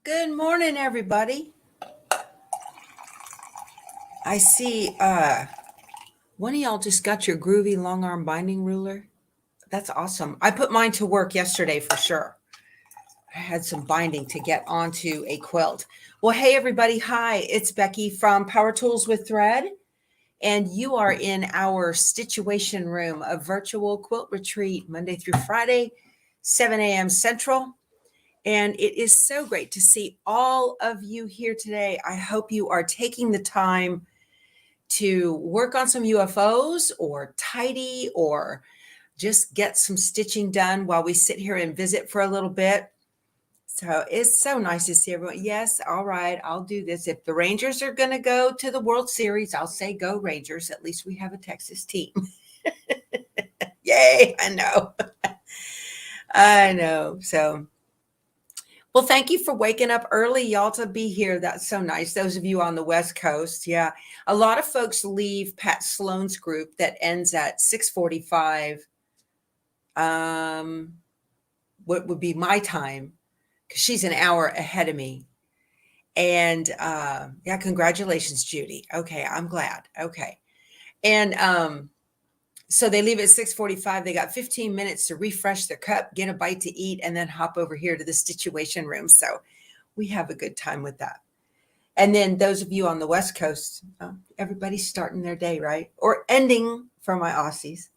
Good morning, everybody. I see one of y'all just got your groovy long arm binding ruler. That's awesome. I put mine to work yesterday for sure. I had some binding to get onto a quilt. Well, hey, everybody. Hi, it's Becky from Power Tools with Thread, and you are in our Stitchuation room, a virtual quilt retreat Monday through Friday, 7 a.m. Central. And it is so great to see all of you here today. I hope you are taking the time to work on some UFOs or tidy or just get some stitching done while we sit here and visit for a little bit. So it's so nice to see everyone. Yes, all right, I'll do this. If the Rangers are going to go to the World Series, I'll say go Rangers. At least we have a Texas team. Yay, I know. I know. So well, thank you for waking up early, y'all, to be here. That's so nice. Those of you on the West Coast, yeah. A lot of folks leave Pat Sloan's group that ends at 6:45. What would be my time? Because she's an hour ahead of me. And yeah, congratulations, Judy. Okay, I'm glad. Okay. And so they leave at 6:45. They got 15 minutes to refresh their cup, get a bite to eat, and then hop over here to the Stitchuation room. So we have a good time with that. And then those of you on the West Coast, everybody's starting their day, right? Or ending for my Aussies.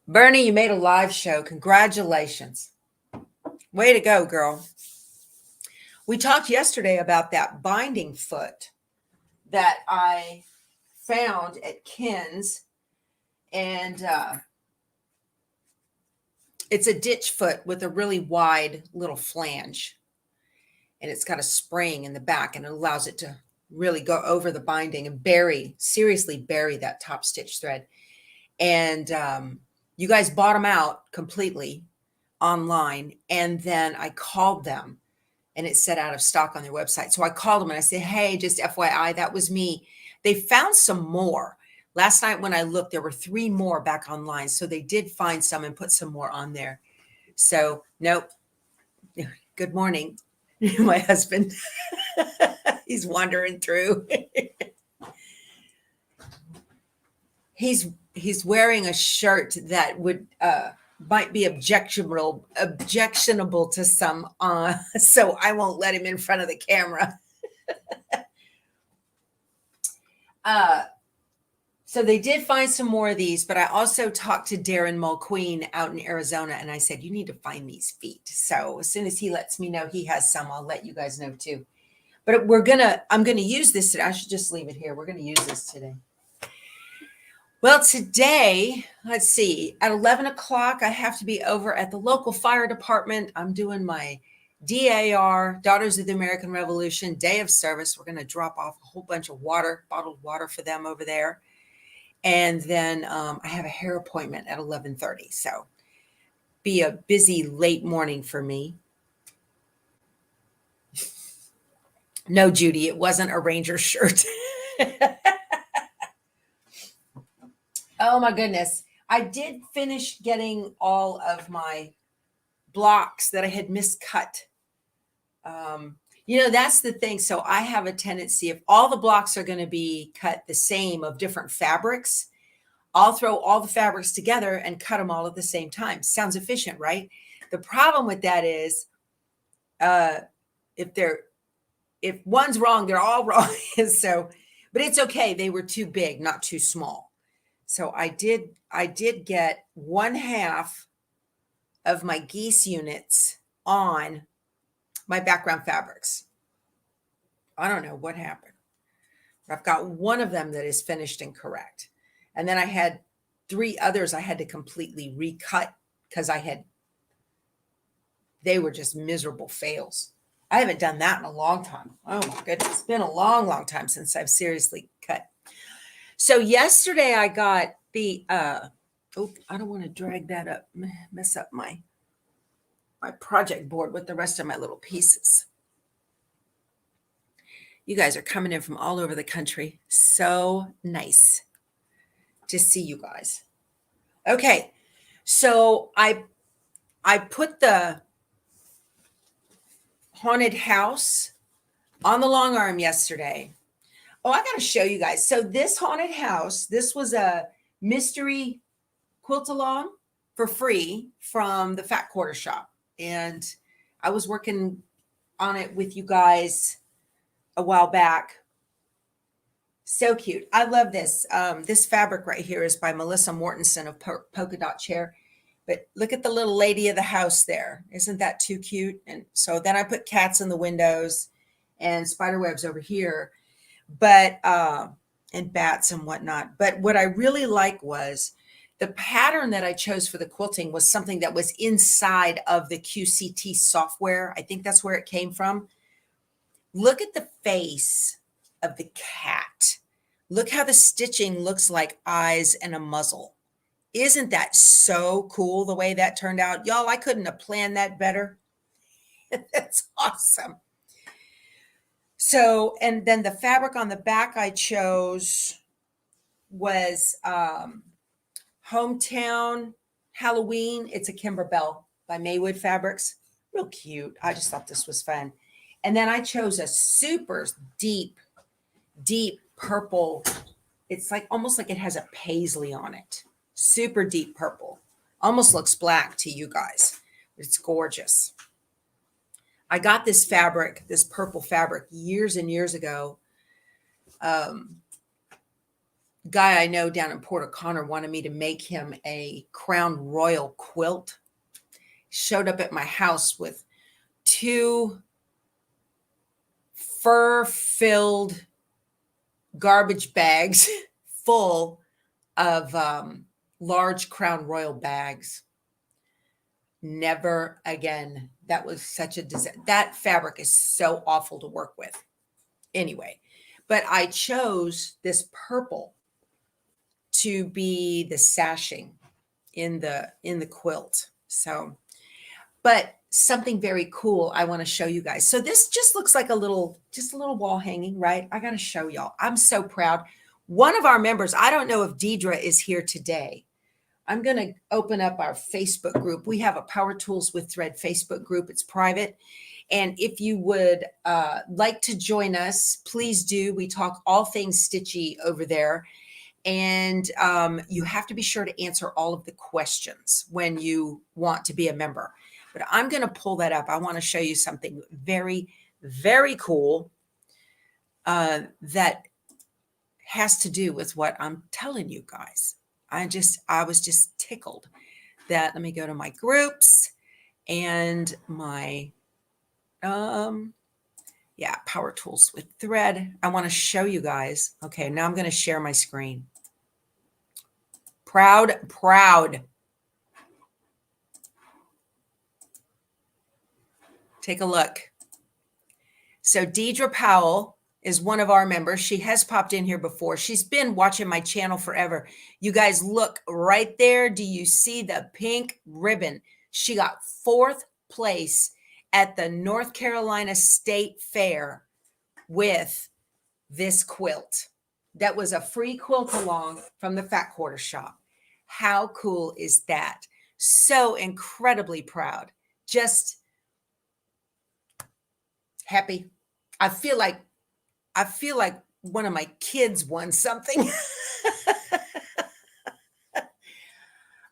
Bernie, you made a live show. Congratulations. Way to go, girl. We talked yesterday about that binding foot that I found at Ken's. And it's a ditch foot with a really wide little flange. And it's got a spring in the back, and it allows it to really go over the binding and seriously bury that top stitch thread. And you guys bought them out completely online. And then I called them, and it said out of stock on their website. So I called them and I said, hey, just FYI, that was me. They found some more. Last night when I looked, there were 3 more back online. So they did find some and put some more on there. So nope. Good morning, my husband. He's wandering through. He's wearing a shirt that would might be objectionable to some, so I won't let him in front of the camera. So they did find some more of these, but I also talked to Darren Mulqueen out in Arizona, and I said, you need to find these feet. So as soon as he lets me know he has some, I'll let you guys know too. But I'm gonna use this today. I should just leave it here. We're gonna use this today. Well, today, let's see, at 11 o'clock, I have to be over at the local fire department. I'm doing my DAR, Daughters of the American Revolution, Day of Service. We're going to drop off a whole bunch of bottled water for them over there. And then I have a hair appointment at 11:30. So be a busy late morning for me. No, Judy, it wasn't a Ranger shirt. Oh my goodness. I did finish getting all of my blocks that I had miscut. That's the thing. So I have a tendency, if all the blocks are going to be cut the same of different fabrics, I'll throw all the fabrics together and cut them all at the same time. Sounds efficient, right? The problem with that is if one's wrong, they're all wrong. So, but it's okay. They were too big, not too small. So I did get 1/2 of my geese units on my background fabrics. I don't know what happened. I've got one of them that is finished and correct. And then I had 3 others I had to completely recut because they were just miserable fails. I haven't done that in a long time. Oh my goodness. It's been a long, long time since I've seriously cut. So yesterday I got the, I don't want to drag that up, mess up my project board with the rest of my little pieces. You guys are coming in from all over the country. So nice to see you guys. Okay. So I put the haunted house on the long arm yesterday. Oh, I got to show you guys. So this haunted house, this was a mystery quilt along for free from the Fat Quarter Shop. And I was working on it with you guys a while back. So cute. I love this. This fabric right here is by Melissa Mortensen of Polka Dot Chair. But look at the little lady of the house there. Isn't that too cute? And so then I put cats in the windows and spider webs over here, but and bats and whatnot. But what I really like was the pattern that I chose for the quilting was something that was inside of the QCT software. I think that's where it came from. Look at the face of the cat. Look how the stitching looks like eyes and a muzzle. Isn't that so cool the way that turned out? Y'all, I couldn't have planned that better. That's awesome. So, and then the fabric on the back I chose was Hometown Halloween. It's a Kimberbell by Maywood Fabrics. Real cute. I just thought this was fun. And then I chose a super deep purple. It's like almost like it has a paisley on it. Super deep purple. Almost looks black to you guys. It's gorgeous. I got this fabric, this purple fabric, years and years ago. Guy I know down in Port O'Connor wanted me to make him a Crown Royal quilt. Showed up at my house with 2 fur-filled garbage bags full of large Crown Royal bags. Never again. That was such a disaster. That fabric is so awful to work with. Anyway, but I chose this purple to be the sashing in the quilt. So, but something very cool I want to show you guys. So this just looks like just a little wall hanging, right? I got to show y'all. I'm so proud. One of our members, I don't know if Deidre is here today. I'm going to open up our Facebook group. We have a Power Tools with Thread Facebook group. It's private. And if you would like to join us, please do. We talk all things stitchy over there. And you have to be sure to answer all of the questions when you want to be a member. But I'm going to pull that up. I want to show you something very, very cool that has to do with what I'm telling you guys. I was just tickled that. Let me go to my groups and my, Power Tools with Thread. I want to show you guys. Okay, now I'm going to share my screen. Proud. Take a look. So Deidre Powell is one of our members. She has popped in here before. She's been watching my channel forever. You guys look right there. Do you see the pink ribbon? She got 4th place at the North Carolina State Fair with this quilt. That was a free quilt along from the Fat Quarter Shop. How cool is that? So incredibly proud. Just happy. I feel like one of my kids won something.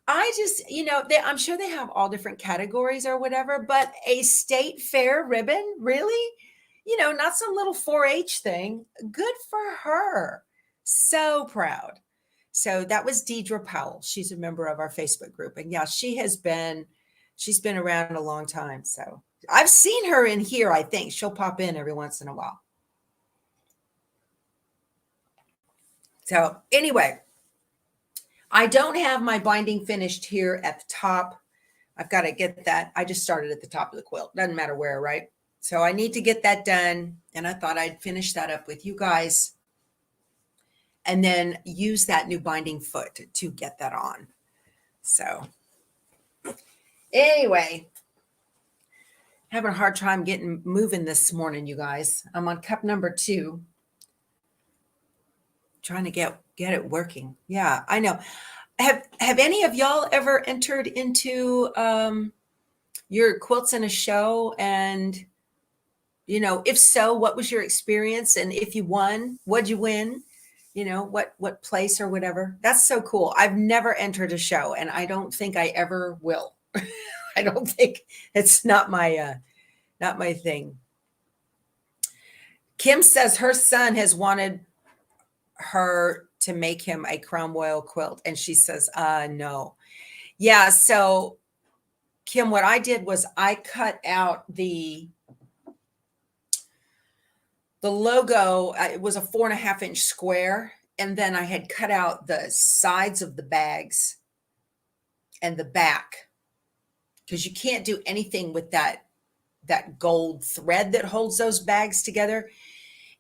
I just, I'm sure they have all different categories or whatever, but a state fair ribbon, really? Not some little 4-H thing. Good for her. So proud. So that was Deidre Powell. She's a member of our Facebook group. And yeah, she's been around a long time. So I've seen her in here, I think. She'll pop in every once in a while. So anyway, I don't have my binding finished here at the top. I've got to get that. I just started at the top of the quilt. Doesn't matter where, right? So I need to get that done. And I thought I'd finish that up with you guys and then use that new binding foot to get that on. So anyway, having a hard time moving this morning, you guys. I'm on cup number 2. Trying to get it working. Yeah, I know. Have any of y'all ever entered into your quilts in a show and You know, if so, what was your experience? And if you won, what'd you win? You know, what place or whatever. That's so cool. I've never entered a show and I don't think I ever will. I don't think it's not my thing. Kim says her son has wanted her to make him a crown royal quilt and she says no. Yeah, so Kim, what I did was I cut out the logo. It was a 4.5-inch square, and then I had cut out the sides of the bags and the back, because you can't do anything with that gold thread that holds those bags together.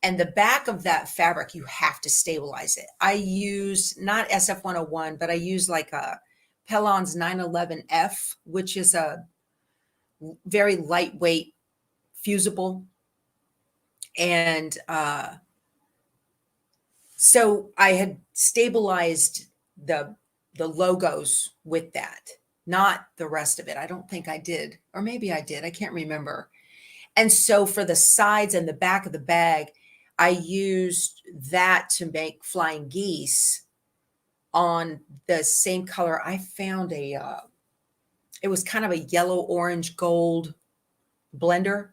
And the back of that fabric, you have to stabilize it. I use not SF101, but I use like a Pellon's 911F, which is a very lightweight fusible. And so I had stabilized the logos with that, not the rest of it. I don't think I did, or maybe I did. I can't remember. And so for the sides and the back of the bag, I used that to make flying geese on the same color. I found it was kind of a yellow, orange, gold blender.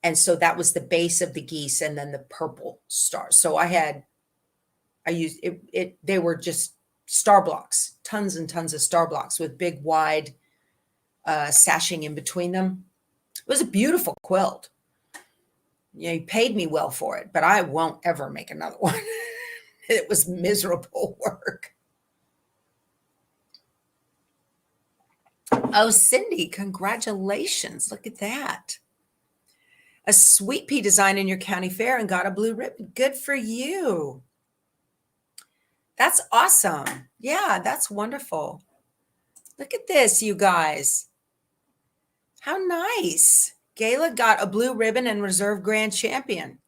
And so that was the base of the geese and then the purple stars. So I used it. They were just star blocks, tons and tons of star blocks with big, wide sashing in between them. It was a beautiful quilt. You know, you paid me well for it, but I won't ever make another one. It was miserable work. Oh, Cindy, congratulations. Look at that. A sweet pea design in your county fair and got a blue ribbon. Good for you. That's awesome. Yeah, that's wonderful. Look at this, you guys. How nice. Gayla got a blue ribbon and reserve grand champion.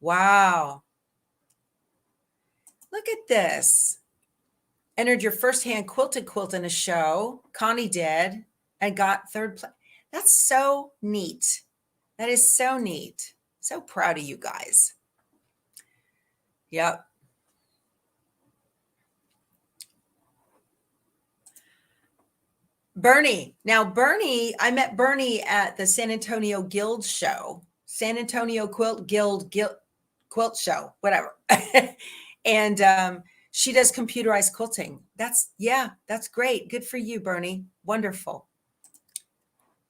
Wow. Look at this. Entered your first hand quilted quilt in a show. Connie did and got third place. That's so neat. That is so neat. So proud of you guys. Yep. Bernie. Now, Bernie, I met Bernie at the San Antonio Guild show, San Antonio Guild Quilt show, whatever. And she does computerized quilting. That's great. Good for you, Bernie. Wonderful.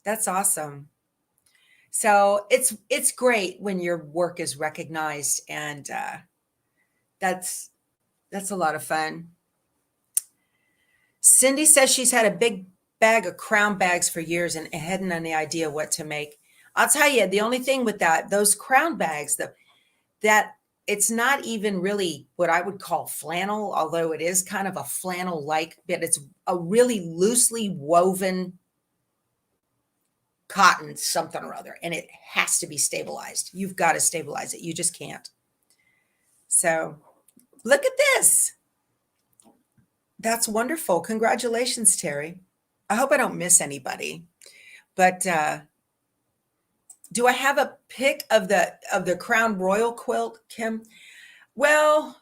That's awesome. So it's great when your work is recognized, and that's a lot of fun. Cindy says she's had a big bag of crown bags for years and hadn't any idea what to make. I'll tell you, the only thing with those crown bags, that it's not even really what I would call flannel, although it is kind of a flannel-like, but it's a really loosely woven cotton something or other, and it has to be stabilized. You've got to stabilize it. You just can't. So look at this. That's wonderful. Congratulations, Terry. I hope I don't miss anybody, but do I have a pic of the Crown Royal quilt, Kim? Well,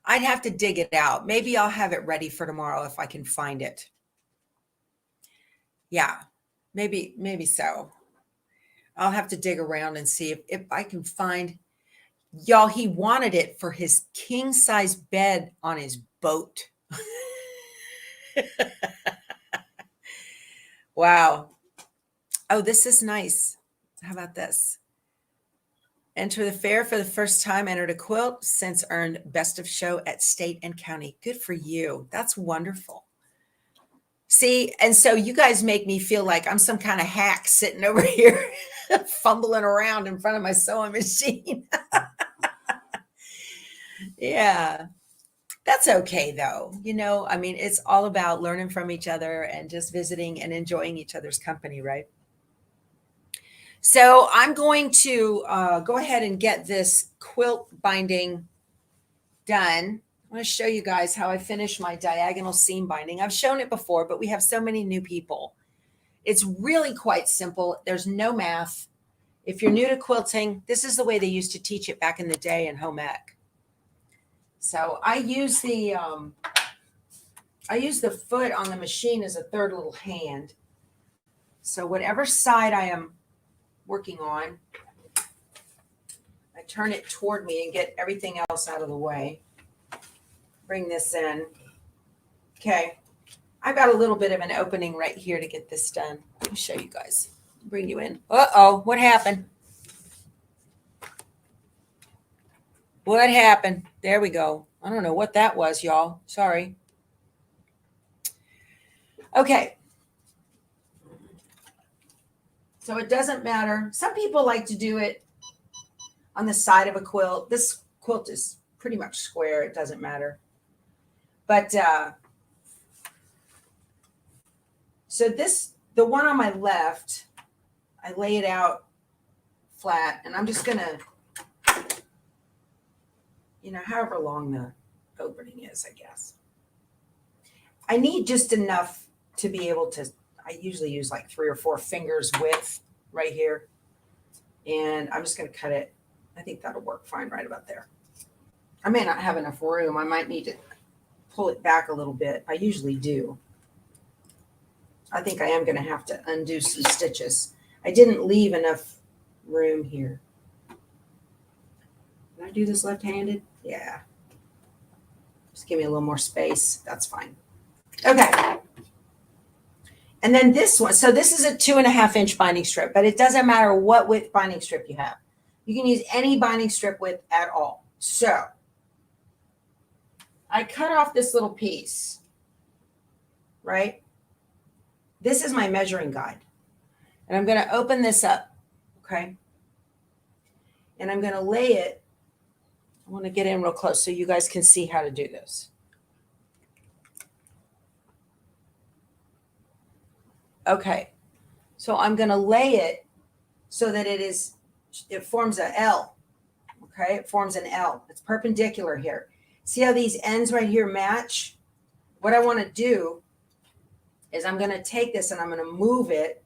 I'd have to dig it out. Maybe I'll have it ready for tomorrow if I can find it. Yeah, maybe so. I'll have to dig around and see if I can find. Y'all, he wanted it for his king size bed on his boat. Wow. Oh, this is nice. How about this? Enter the fair for the first time, entered a quilt, since earned best of show at state and county. Good for you. That's wonderful. See, and so you guys make me feel like I'm some kind of hack sitting over here fumbling around in front of my sewing machine. Yeah, that's okay though. You know, I mean, it's all about learning from each other and just visiting and enjoying each other's company, right? So I'm going to go ahead and get this quilt binding done. I want to show you guys how I finish my diagonal seam binding. I've shown it before, but we have so many new people. It's really quite simple. There's no math. If you're new to quilting, this is the way they used to teach it back in the day in home ec. So I use the foot on the machine as a third little hand. So whatever side I am working on, I turn it toward me and get everything else out of the way. Bring this in. Okay. I've got a little bit of an opening right here to get this done. Let me show you guys. Bring you in. Uh-oh, what happened? What happened? There we go. I don't know what that was, y'all. Sorry. Okay. So it doesn't matter. Some people like to do it on the side of a quilt. This quilt is pretty much square. It doesn't matter. But so the one on my left, I lay it out flat, and I'm just going to, however long the opening is, I guess. I need just enough to be able to, I usually use like 3 or 4 fingers width right here. And I'm just going to cut it. I think that'll work fine right about there. I may not have enough room. I might need to pull it back a little bit. I usually do. I think I am going to have to undo some stitches. I didn't leave enough room here. Can I do this left-handed? Yeah. Just give me a little more space. That's fine. Okay. And then this one. So this is a 2.5-inch binding strip, but it doesn't matter what width binding strip you have. You can use any binding strip width at all. So I cut off this little piece, right? This is my measuring guide. And I'm going to open this up, okay? And I'm going to lay it. I want to get in real close so you guys can see how to do this. Okay. So I'm going to lay it so that it forms a L. Okay. It forms an L. It's perpendicular here. See how these ends right here match? What I want to do is I'm going to take this and I'm going to move it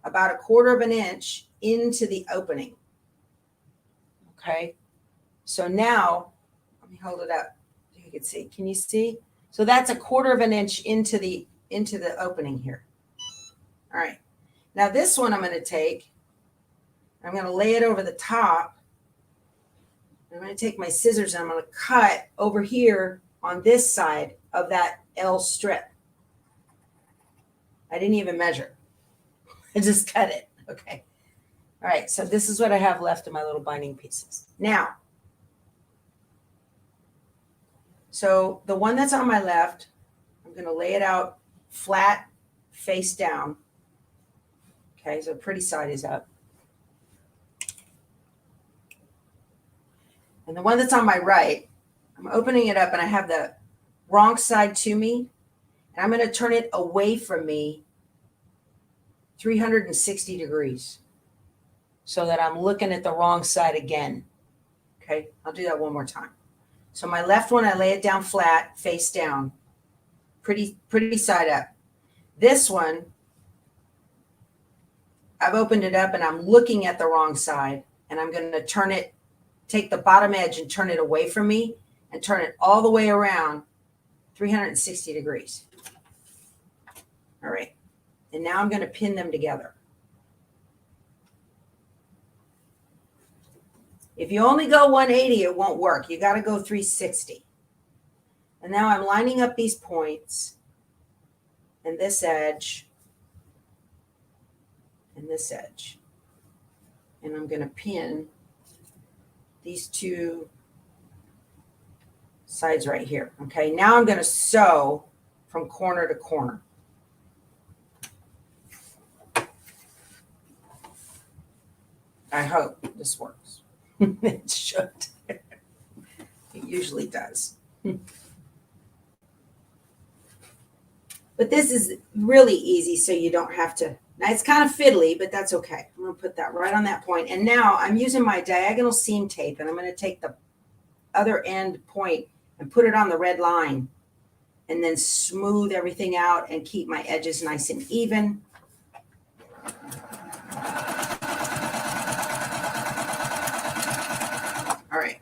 about 1/4 of an inch into the opening. Okay. So now, let me hold it up so you can see. Can you see? So that's 1/4 of an inch into the opening here. All right. Now this one I'm going to take, I'm going to lay it over the top. I'm going to take my scissors and I'm going to cut over here on this side of that L strip. I didn't even measure. I just cut it. Okay. All right. So this is what I have left of my little binding pieces. Now, so the one that's on my left, I'm going to lay it out flat, face down. Okay, so pretty side is up. And the one that's on my right, I'm opening it up and I have the wrong side to me. And I'm going to turn it away from me 360 degrees so that I'm looking at the wrong side again. Okay, I'll do that one more time. So my left one, I lay it down flat, face down, pretty side up. This one, I've opened it up and I'm looking at the wrong side, and I'm going to turn it, take the bottom edge and turn it away from me and turn it all the way around 360 degrees. All right. And now I'm going to pin them together. If you only go 180, it won't work. You got to go 360. And now I'm lining up these points and this edge and this edge. And I'm going to pin these two sides right here. Okay, now I'm going to sew from corner to corner. I hope this works. It should. It usually does. But this is really easy, so you don't have to. Now it's kind of fiddly, but that's okay. I'm going to put that right on that point. And now I'm using my diagonal seam tape, and I'm going to take the other end point and put it on the red line, and then smooth everything out and keep my edges nice and even. All right.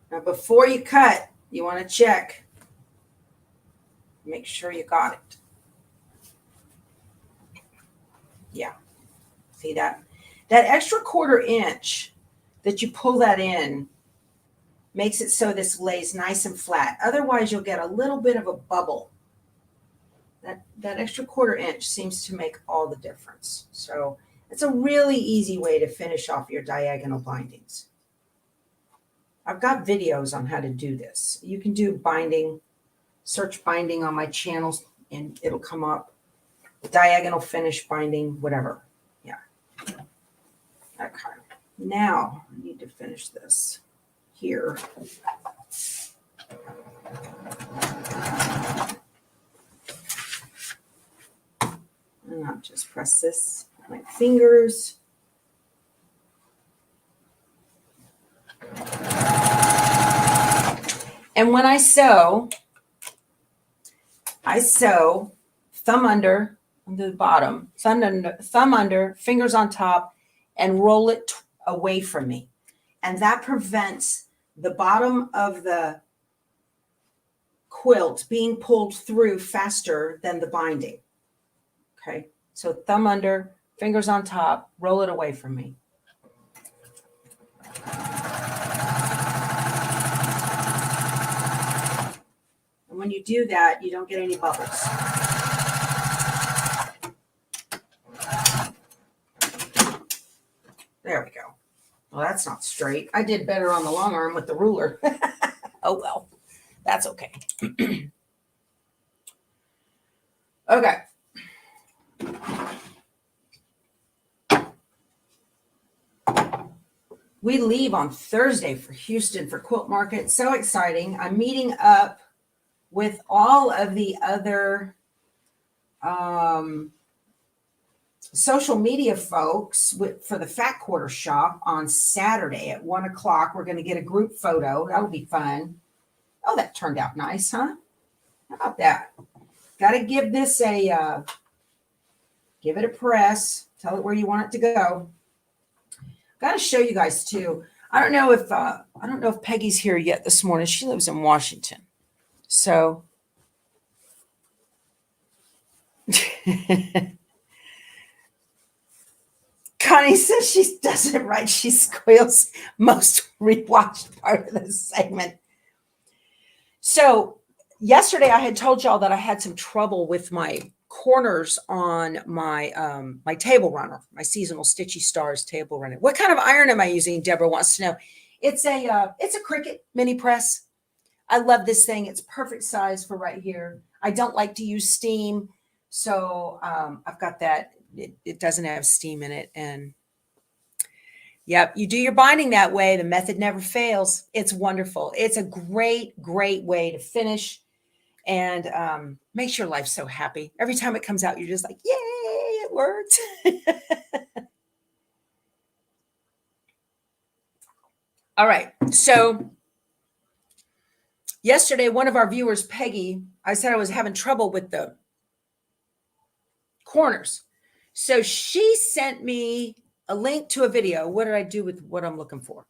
Now, before you cut, you want to check. Make sure you got it. Yeah. See that? That extra 1/4 inch that you pull that in makes it so this lays nice and flat. Otherwise, you'll get a little bit of a bubble. That extra 1/4 inch seems to make all the difference. So it's a really easy way to finish off your diagonal bindings. I've got videos on how to do this. You can do binding, search binding on my channels, and it'll come up. Diagonal finish binding, whatever. Yeah. Okay. Now I need to finish this here. And I'll just press this with my fingers. And when I sew thumb under the bottom, thumb under, fingers on top, and roll it away from me. And that prevents the bottom of the quilt being pulled through faster than the binding. Okay, so thumb under, fingers on top, roll it away from me. And when you do that, you don't get any bubbles. There we go. Well, that's not straight. I did better on the long arm with the ruler. Oh, well, that's okay. Okay. We leave on Thursday for Houston for Quilt Market. So exciting. I'm meeting up with all of the other social media folks for the Fat Quarter shop on Saturday at 1 o'clock. We're going to get a group photo. That'll be fun. Oh, that turned out nice, huh? How about that? Got to give this give it a press. Tell it where you want it to go. Got to show you guys too. I don't know if Peggy's here yet this morning. She lives in Washington. So Connie says she does it right. She squeals most rewatched part of this segment. So yesterday I had told y'all that I had some trouble with my corners on my my table runner, my seasonal Stitchy Stars table runner. What kind of iron am I using? Deborah wants to know. It's a Cricut mini press. I love this thing. It's perfect size for right here. I don't like to use steam, so I've got that. It doesn't have steam in it, and yep, you do your binding that way. The method never fails. It's wonderful. It's a great way to finish. And makes your life so happy. Every time it comes out, you're just like, yay, it worked. All right. So yesterday, one of our viewers, Peggy, I said I was having trouble with the corners. So she sent me a link to a video. What did I do with what I'm looking for?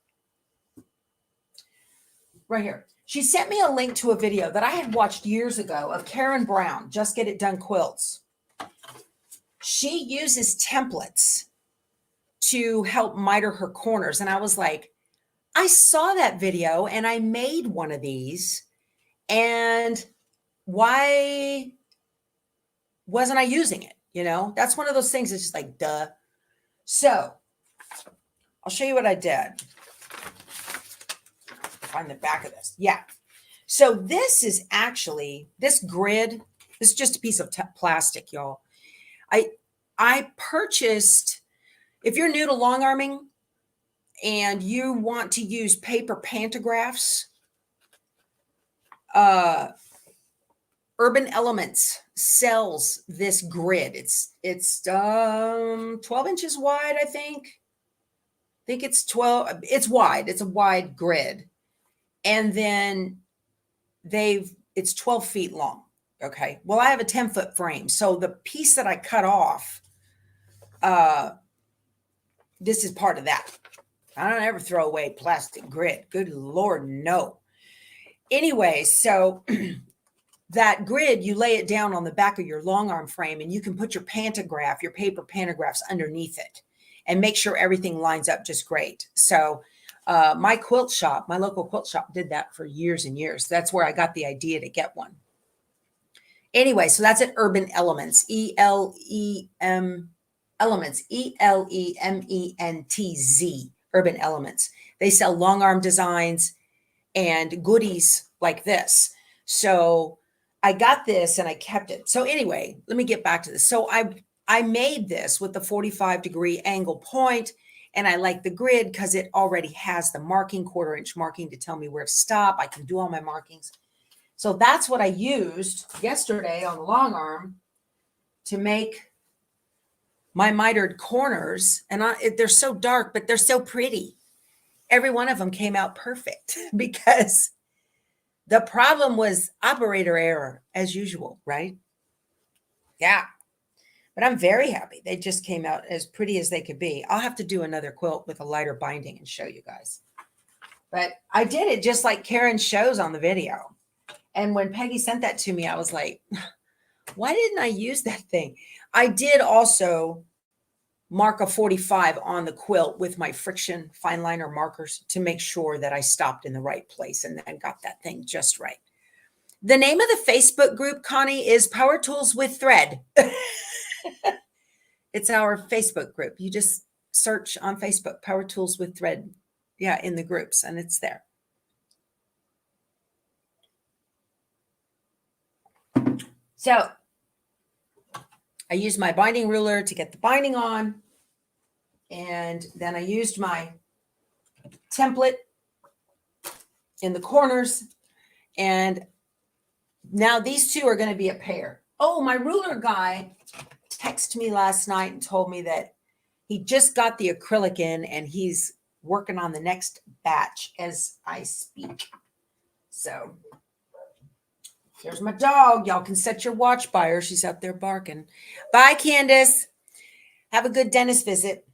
Right here. She sent me a link to a video that I had watched years ago of Karen Brown, Just Get It Done Quilts. She uses templates to help miter her corners. And I was like, I saw that video and I made one of these. And why wasn't I using it? You know, that's one of those things that's just like, duh. So I'll show you what I did. Find the back of this. Yeah. So this is actually, this grid, this is just a piece of plastic, y'all. I purchased, if you're new to long arming and you want to use paper pantographs, Urban Elements sells this grid. It's 12 inches wide, I think. I think it's 12. It's wide. It's a wide grid. And then it's 12 feet long. Okay. Well, I have a 10-foot frame. So the piece that I cut off, this is part of that. I don't ever throw away plastic grid. Good Lord, no. Anyway, so that grid, you lay it down on the back of your long arm frame and you can put your pantograph, your paper pantographs underneath it and make sure everything lines up just great. So my quilt shop, my local quilt shop did that for years and years. That's where I got the idea to get one. Anyway, so that's at Urban Elements, Elements, ELEMENTZ, Urban Elements. They sell long arm designs and goodies like this. So I got this and I kept it. So anyway, let me get back to this. So I made this with the 45-degree angle point, and I like the grid because it already has the marking, 1/4 inch marking to tell me where to stop. I can do all my markings. So that's what I used yesterday on the long arm to make my mitered corners. And they're so dark, but they're so pretty. Every one of them came out perfect because the problem was operator error as usual, right? Yeah. But I'm very happy. They just came out as pretty as they could be. I'll have to do another quilt with a lighter binding and show you guys. But I did it just like Karen shows on the video. And when Peggy sent that to me, I was like, why didn't I use that thing? I did also mark a 45 on the quilt with my friction fine liner markers to make sure that I stopped in the right place and then got that thing just right. The name of the Facebook group, Connie, is Power Tools with Thread. It's our Facebook group. You just search on Facebook, Power Tools with Thread. Yeah, in the groups, and it's there. So I used my binding ruler to get the binding on. And then I used my template in the corners. And now these two are going to be a pair. Oh, my ruler guy texted me last night and told me that he just got the acrylic in and he's working on the next batch as I speak. So there's my dog. Y'all can set your watch by her. She's out there barking. Bye, Candace. Have a good dentist visit.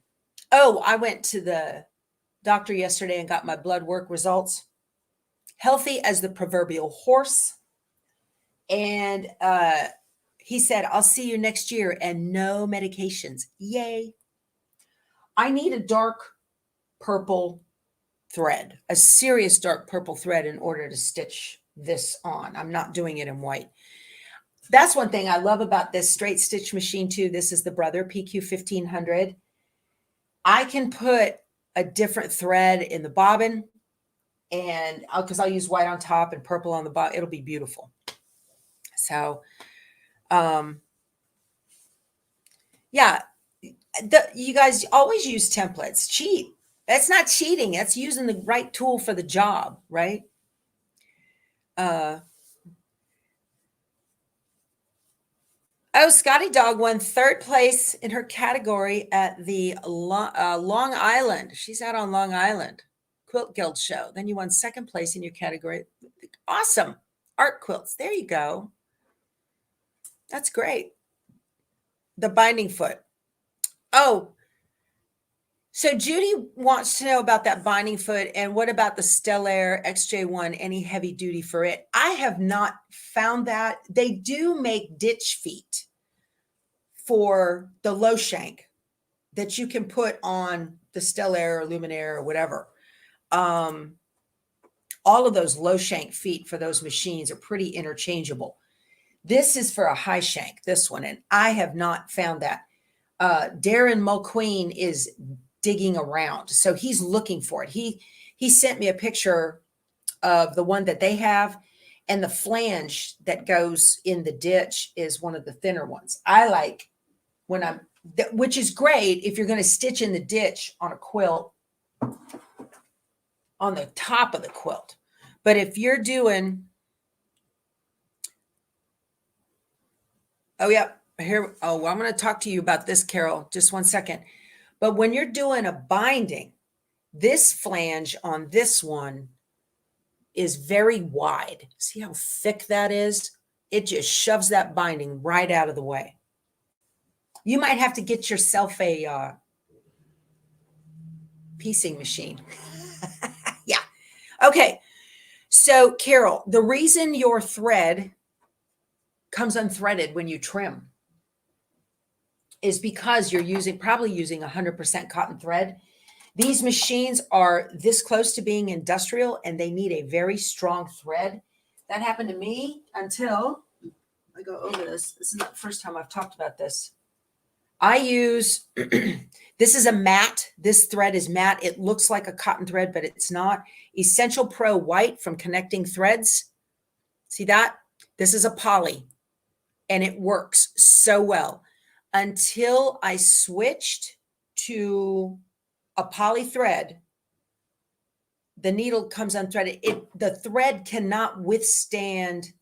Oh, I went to the doctor yesterday and got my blood work results. Healthy as the proverbial horse. And he said, I'll see you next year and no medications. Yay. I need a dark purple thread, a serious dark purple thread in order to stitch this on. I'm not doing it in white. That's one thing I love about this straight stitch machine too. This is the Brother PQ 1500. I can put a different thread in the bobbin and because I'll use white on top and purple on the bottom. It'll be beautiful. So, yeah, you guys always use templates. Cheat. That's not cheating. That's using the right tool for the job, right? Oh, Scotty Dog won 3rd place in her category at the Long Island. She's out on Long Island Quilt Guild show. Then you won 2nd place in your category. Awesome. Art quilts. There you go. That's great. The binding foot. Oh, so Judy wants to know about that binding foot and what about the Stellaire XJ1, any heavy duty for it? I have not found that. They do make ditch feet for the low shank that you can put on the Stellaire or Luminaire or whatever. All of those low shank feet for those machines are pretty interchangeable. This is for a high shank, this one, and I have not found that. Darren Mulqueen is digging around, so he's looking for it. He sent me a picture of the one that they have, and the flange that goes in the ditch is one of the thinner ones. I like when which is great if you're going to stitch in the ditch on a quilt on the top of the quilt. But if you're doing, oh yeah, here, oh, I'm going to talk to you about this, Carol, just one second. But when you're doing a binding, this flange on this one is very wide. See how thick that is? it just shoves that binding right out of the way. You might have to get yourself a piecing machine. Yeah. Okay. So, Carol, the reason your thread comes unthreaded when you trim is because you're probably using 100% cotton thread. These machines are this close to being industrial and they need a very strong thread. That happened to me until I go over this. This is not the first time I've talked about this. I use, this is a matte. This thread is matte. It looks like a cotton thread, but it's not. Essential Pro White from Connecting Threads. See that? This is a poly and it works so well until I switched to a poly thread. The needle comes unthreaded. The thread cannot withstand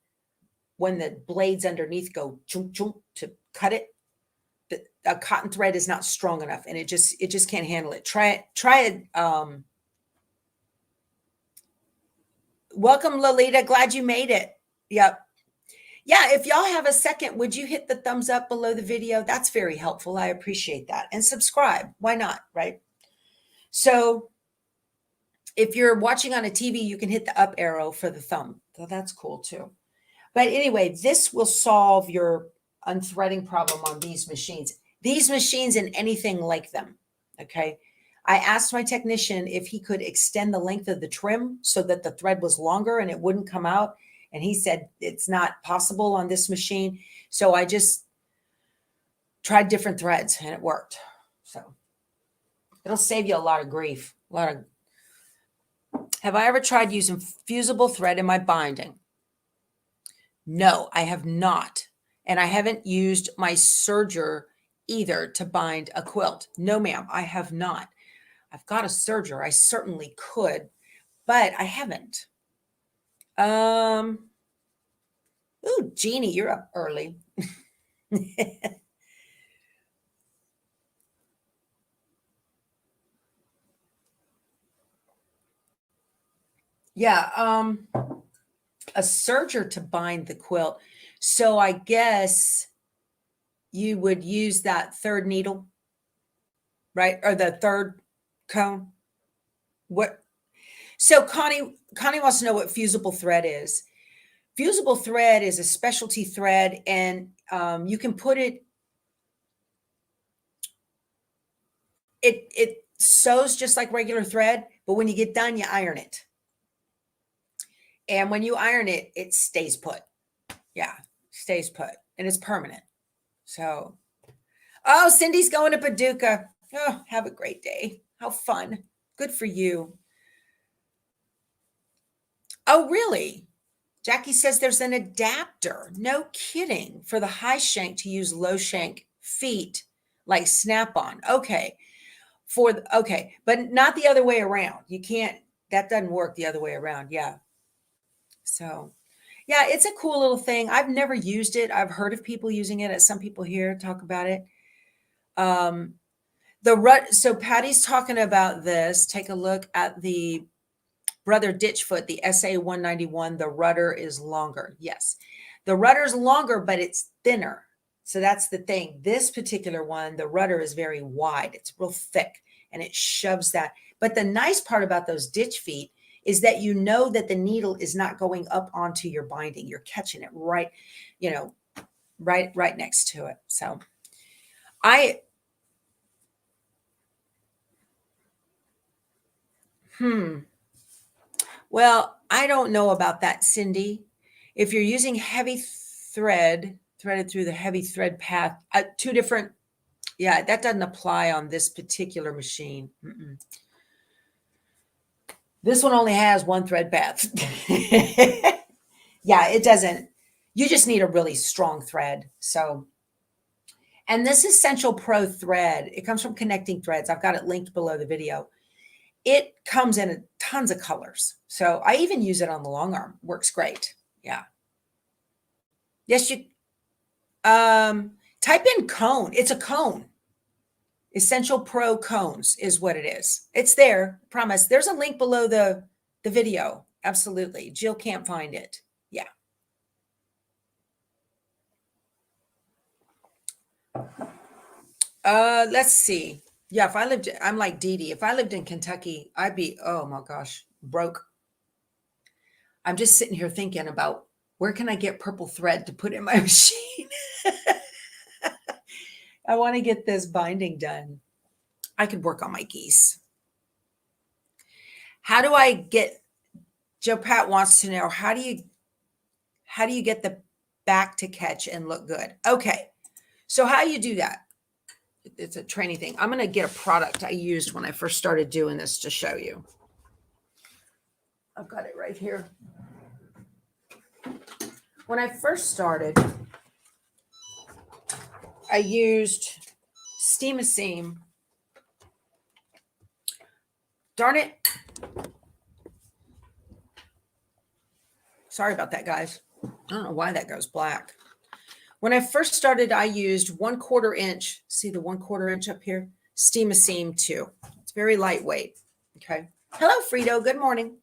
when the blades underneath go chunk, chunk to cut it. A cotton thread is not strong enough and it just can't handle it. Try it. Welcome, Lolita. Glad you made it. Yep. Yeah. If y'all have a second, would you hit the thumbs up below the video? That's very helpful. I appreciate that. And subscribe. Why not? Right. So if you're watching on a TV, you can hit the up arrow for the thumb. So that's cool too. But anyway, this will solve your unthreading problem on these machines. These machines and anything like them, okay? I asked my technician if he could extend the length of the trim so that the thread was longer and it wouldn't come out. And he said it's not possible on this machine. So I just tried different threads and it worked. So it'll save you a lot of grief. Have I ever tried using fusible thread in my binding? No, I have not. And I haven't used my serger either to bind a quilt. No, ma'am, I have not. I've got a serger. I certainly could, but I haven't. Ooh, Jeannie, you're up early. Yeah, a serger to bind the quilt. So I guess you would use that third needle, right? Or the third cone. What? So Connie wants to know what fusible thread is. Fusible thread is a specialty thread, and you can put it. It sews just like regular thread, but when you get done, you iron it. And when you iron it, it stays put. Yeah, stays put, and it's permanent. So, oh, Cindy's going to Paducah. Oh, have a great day. How fun. Good for you. Oh, really? Jackie says there's an adapter. No kidding. For the high shank to use low shank feet like snap-on. Okay. Okay. But not the other way around. You can't, that doesn't work the other way around. Yeah. So, yeah, it's a cool little thing. I've never used it. I've heard of people using it. Some people here talk about it. So Patty's talking about this. Take a look at the Brother Ditchfoot, the SA 191. The rudder is longer. Yes, the rudder is longer, but it's thinner. So that's the thing. This particular one, the rudder is very wide. It's real thick and it shoves that. But the nice part about those ditch feet is that you know that the needle is not going up onto your binding. You're catching it right, right next to it. So well, I don't know about that, Cindy. If you're using heavy threaded through the heavy thread path, two different, yeah, that doesn't apply on this particular machine. This one only has one thread path. Yeah, it doesn't. You just need a really strong thread. So, and this Essential Pro thread, it comes from Connecting Threads. I've got it linked below the video. It comes in tons of colors. So I even use it on the long arm. Works great. Yeah. Yes, you type in cone. It's a cone. Essential Pro cones is what it is. It's there. Promise. There's a link below the video. Absolutely. Jill can't find it. Yeah. Let's see. Yeah, if I lived, I'm like Dee Dee. If I lived in Kentucky, I'd be, oh my gosh, broke. I'm just sitting here thinking about where can I get purple thread to put in my machine? I want to get this binding done. I could work on my geese. How do I get, Joe Pat wants to know, how do you get the back to catch and look good? Okay. So how you do that? It's a training thing. I'm going to get a product I used when I first started doing this to show you. I've got it right here. When I first started, I used Steam-A-Seam. Darn it. Sorry about that, guys. I don't know why that goes black. When I first started, I used 1/4 inch. See the 1/4 inch up here? Steam-A-Seam 2. It's very lightweight. Okay. Hello, Frito. Good morning.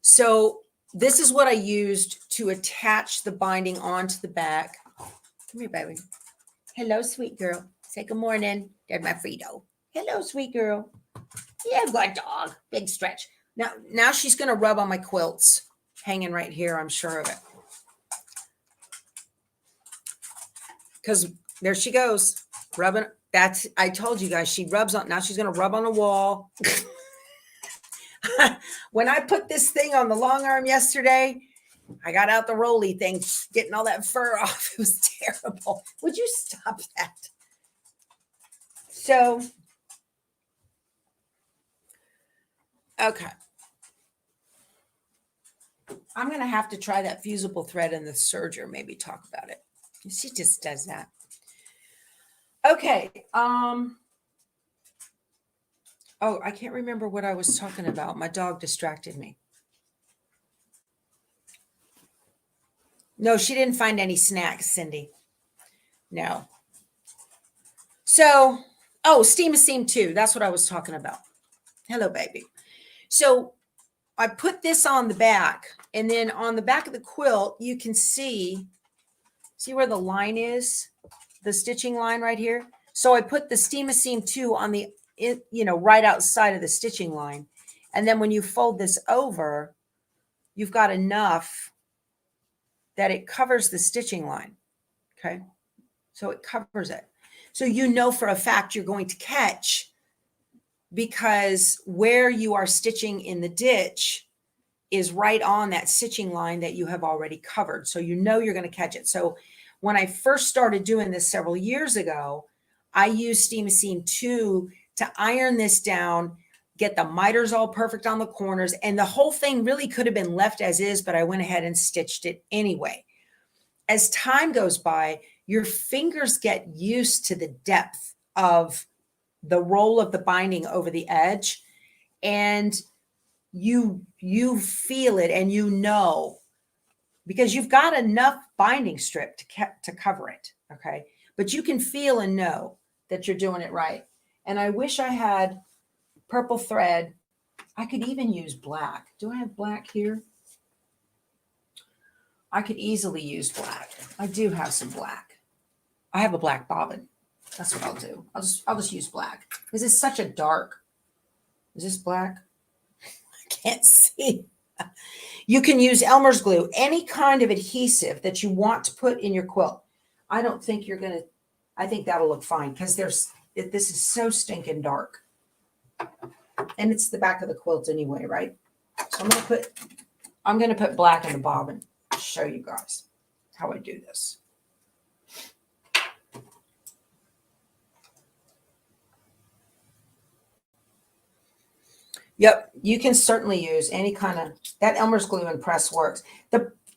So this is what I used to attach the binding onto the back. Come here, baby. Hello, sweet girl. Say good morning. There's my Frito. Hello, sweet girl. Yeah, good dog. Big stretch. Now she's going to rub on my quilts. Hanging right here, I'm sure of it. Because there she goes. Rubbing. I told you guys, she rubs on. Now she's going to rub on the wall. When I put this thing on the long arm yesterday, I got out the roly thing, getting all that fur off. It was terrible. Would you stop that? So, okay. I'm going to have to try that fusible thread in the serger, maybe talk about it. She just does that. Okay. Oh, I can't remember what I was talking about. My dog distracted me. No, she didn't find any snacks, Cindy. No. So, oh, Steam-A-Seam 2. That's what I was talking about. Hello, baby. So I put this on the back, and then on the back of the quilt, you can see where the line is, the stitching line right here. So I put the Steam-A-Seam 2 on the, right outside of the stitching line. And then when you fold this over, you've got enough that it covers the stitching line. Okay. So it covers it. So you know for a fact you're going to catch, because where you are stitching in the ditch is right on that stitching line that you have already covered. So you know you're going to catch it. So when I first started doing this several years ago, I used Steam-A-Seam 2 to iron this down, get the miters all perfect on the corners, and the whole thing really could have been left as is, but I went ahead and stitched it anyway. As time goes by, your fingers get used to the depth of the roll of the binding over the edge, and you feel it, and you know, because you've got enough binding strip to cover it. Okay. But you can feel and know that you're doing it right. And I wish I had purple thread. I could even use black. Do I have black here? I could easily use black. I do have some black. I have a black bobbin. That's what I'll do. I'll just use black. This is such a dark. Is this black? I can't see. You can use Elmer's glue, any kind of adhesive that you want to put in your quilt. I don't think you're going to, I think that'll look fine, because this is so stinking dark. And it's the back of the quilt anyway, right? So I'm going to put black in the bobbin to show you guys how I do this. Yep, you can certainly use any kind of, that Elmer's glue and press works.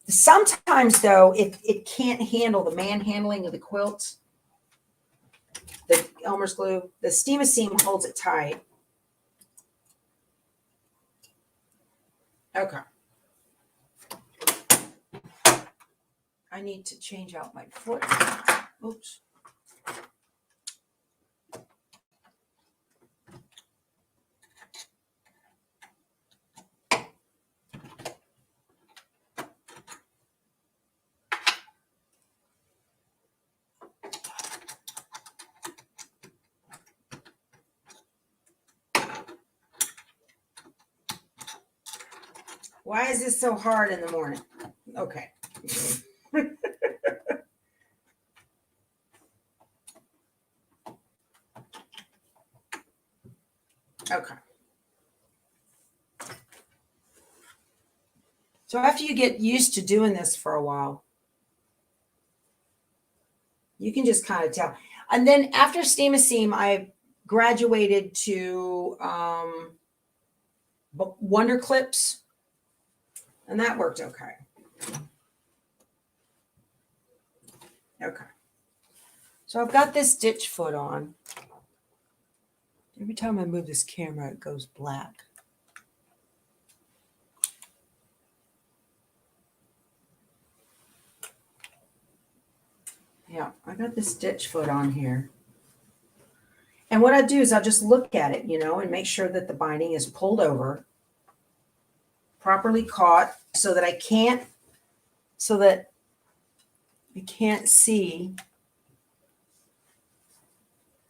Sometimes though, it can't handle the manhandling of the quilt, the Elmer's glue, the Steam-A-Seam holds it tight. Okay. I need to change out my foot. Oops. Why is this so hard in the morning? Okay. Okay. So after you get used to doing this for a while, you can just kind of tell. And then after Steam a Seam, I graduated to Wonder Clips, and that worked okay. Okay. So I've got this stitch foot on. Every time I move this camera, it goes black. Yeah, I got this stitch foot on here. And what I do is I'll just look at it, and make sure that the binding is pulled over, properly caught, so that I can't see.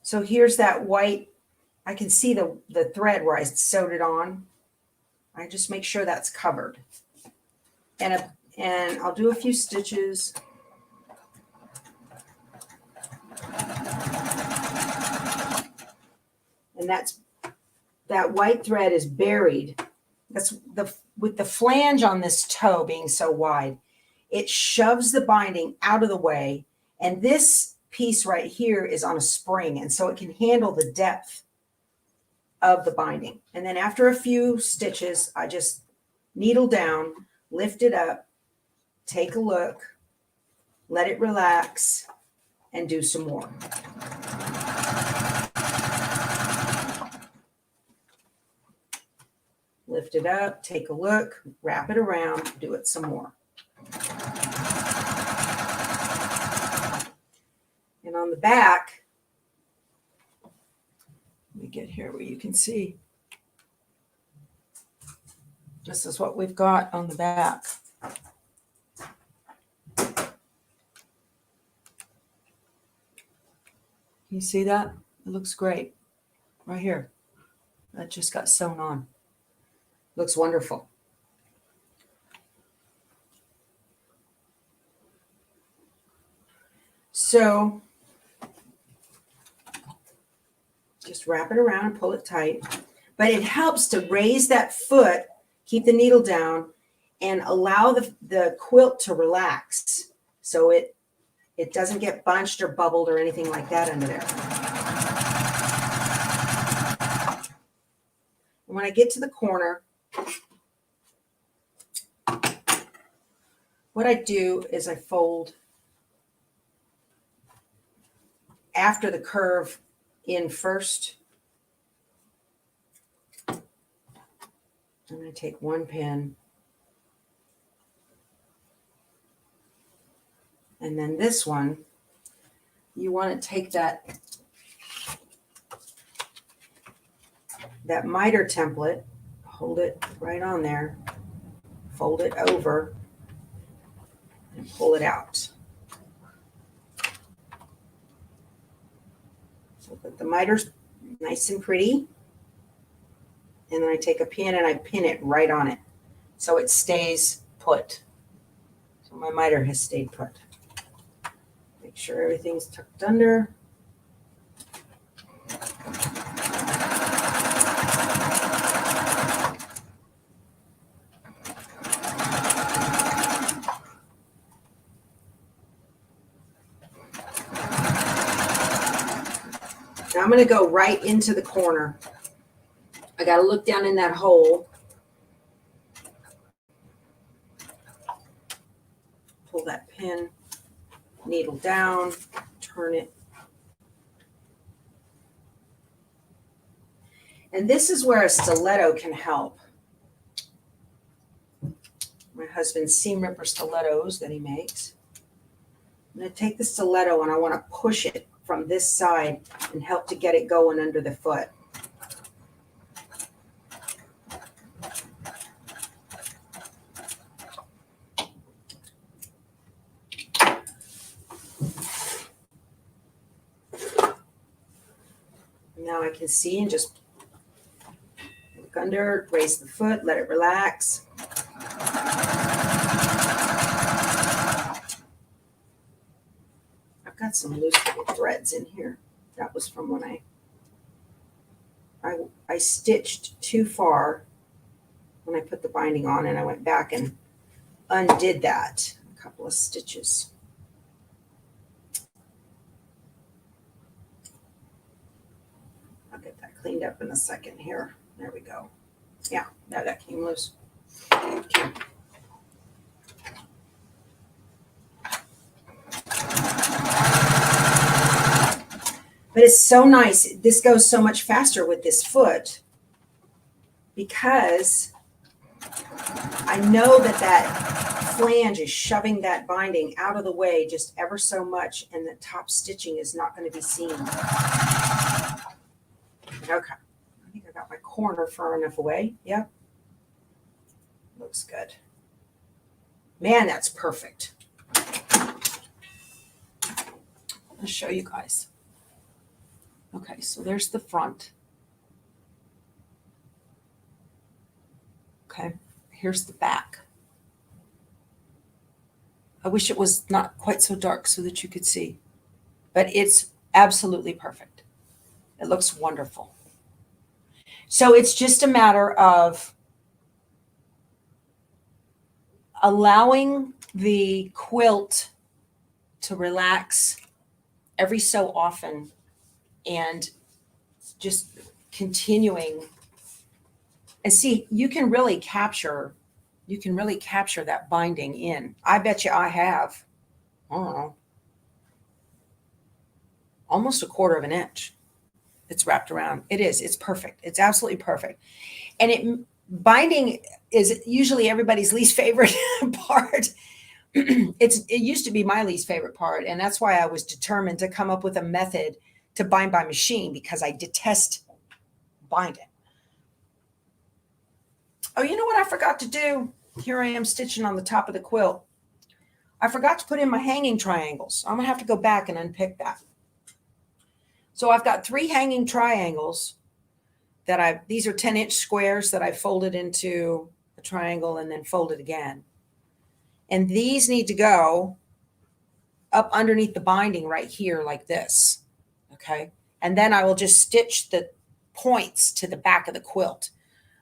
So here's that white, I can see the thread where I sewed it on. I just make sure that's covered. And I'll do a few stitches. And that white thread is buried. That's with the flange on this toe being so wide, it shoves the binding out of the way. And this piece right here is on a spring, and so it can handle the depth of the binding. And then after a few stitches, I just needle down, lift it up, take a look, let it relax, and do some more. Lift it up, take a look, wrap it around, do it some more. And on the back, let me get here where you can see. This is what we've got on the back. Can you see that? It looks great. Right here. That just got sewn on. Looks wonderful. So just wrap it around and pull it tight. But it helps to raise that foot, keep the needle down, and allow the quilt to relax so it doesn't get bunched or bubbled or anything like that under there. And when I get to the corner, what I do is I fold after the curve in first. I'm going to take one pin. And then this one, you want to take that miter template, hold it right on there, fold it over, and pull it out. So put the miters nice and pretty. And then I take a pin and I pin it right on it so it stays put. So my miter has stayed put. Make sure everything's tucked under. Now I'm going to go right into the corner. I got to look down in that hole. Pull that pin, needle down, turn it. And this is where a stiletto can help. My husband's seam ripper stilettos that he makes. I'm going to take the stiletto and I want to push it from this side and help to get it going under the foot. Now I can see and just look under, raise the foot, let it relax. had some loose little threads in here. That was from when I stitched too far when I put the binding on, and I went back and undid that a couple of stitches. I'll get that cleaned up in a second here. There we go. Yeah, now that came loose. Okay. But it's so nice. This goes so much faster with this foot because I know that that flange is shoving that binding out of the way just ever so much, and the top stitching is not going to be seen. Okay. I think I got my corner far enough away. Yep. Looks good. Man, that's perfect. I'll show you guys. Okay, so there's the front. Okay, here's the back. I wish it was not quite so dark so that you could see, but it's absolutely perfect. It looks wonderful. So it's just a matter of allowing the quilt to relax every so often and just continuing. And see, you can really capture that binding in. I bet you I have, I don't know, almost a quarter of an inch. It's wrapped around. It's perfect. It's absolutely perfect. And binding is usually everybody's least favorite part. It used to be my least favorite part. And that's why I was determined to come up with a method to bind by machine, because I detest binding. Oh, you know what I forgot to do? Here I am stitching on the top of the quilt. I forgot to put in my hanging triangles. I'm going to have to go back and unpick that. So I've got 3 hanging triangles that these are 10-inch squares that I folded into a triangle and then folded again. And these need to go up underneath the binding right here like this. Okay. And then I will just stitch the points to the back of the quilt.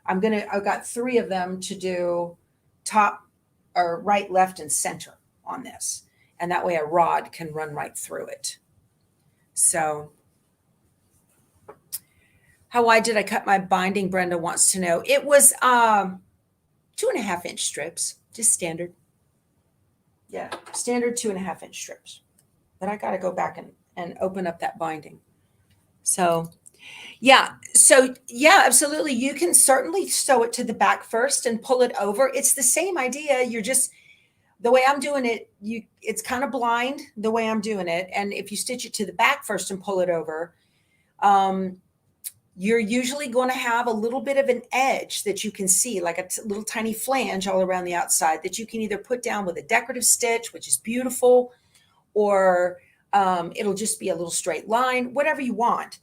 I've got 3 of them to do top or right, left, and center on this. And that way a rod can run right through it. So how wide did I cut my binding? Brenda wants to know. It was 2.5-inch strips, just standard. Yeah, standard 2.5-inch strips. But I got to go back and open up that binding. So yeah, absolutely. You can certainly sew it to the back first and pull it over. It's the same idea. You're just, the way I'm doing it, it's kind of blind the way I'm doing it. And if you stitch it to the back first and pull it over, you're usually going to have a little bit of an edge that you can see, like a little tiny flange all around the outside that you can either put down with a decorative stitch, which is beautiful, or it'll just be a little straight line, whatever you want.